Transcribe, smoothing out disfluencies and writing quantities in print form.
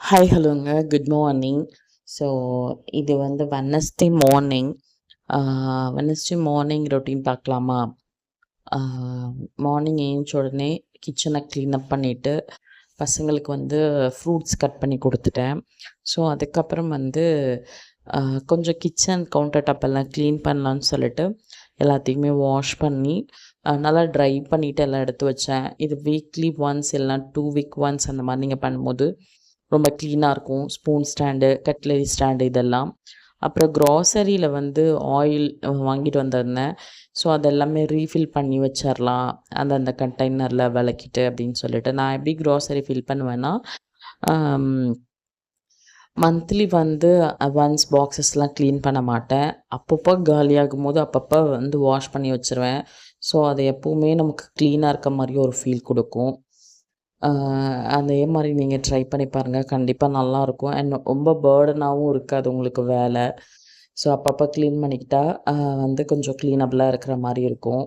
Hi ஹலோங்க. Good morning. So இது வந்து Wednesday morning. Wednesday morning routine பார்க்கலாமா? மார்னிங் ஏஞ்ச உடனே கிச்சனை க்ளீனப் பண்ணிவிட்டு பசங்களுக்கு வந்து ஃப்ரூட்ஸ் கட் பண்ணி கொடுத்துட்டேன். ஸோ அதுக்கப்புறம் வந்து கொஞ்சம் கிச்சன் கவுண்டர் டாப் எல்லாம் க்ளீன் பண்ணலான்னு சொல்லிட்டு எல்லாத்தையுமே வாஷ் பண்ணி நல்லா ட்ரை பண்ணிவிட்டு எல்லாம் எடுத்து வச்சேன். இது வீக்லி ஒன்ஸ் இல்லைனா 2 வீக் ஒன்ஸ் அந்த மாதிரி நீங்கள் பண்ணும்போது ரொம்ப க்ளீனாக இருக்கும். ஸ்பூன் ஸ்டாண்டு, கட்லரி ஸ்டாண்டு இதெல்லாம். அப்புறம் க்ராசரியில் வந்து ஆயில் வாங்கிட்டு வந்திருந்தேன். ஸோ அதெல்லாமே ரீஃபில் பண்ணி வச்சிரலாம் அந்தந்த கண்டெய்னரில் விளக்கிட்டு அப்படின்னு சொல்லிட்டு. நான் எப்படி க்ராசரி ஃபில் பண்ணுவேன்னா, மந்த்லி வந்து ஒன்ஸ் பாக்ஸஸ்லாம் க்ளீன் பண்ண மாட்டேன். அப்பப்போ காலியாகும்போது அப்பப்போ வந்து வாஷ் பண்ணி வச்சுருவேன். ஸோ அது எப்போவுமே நமக்கு க்ளீனாக இருக்க மாதிரி ஒரு ஃபீல் கொடுக்கும். அதே மாதிரி நீங்கள் ட்ரை பண்ணி பாருங்கள். கண்டிப்பாக நல்லாயிருக்கும். அண்ட் ரொம்ப பேர்டனாகவும் இருக்காது உங்களுக்கு வேலை. ஸோ அப்பப்போ க்ளீன் பண்ணிக்கிட்டால் வந்து கொஞ்சம் க்ளீனபிளாக இருக்கிற மாதிரி இருக்கும்.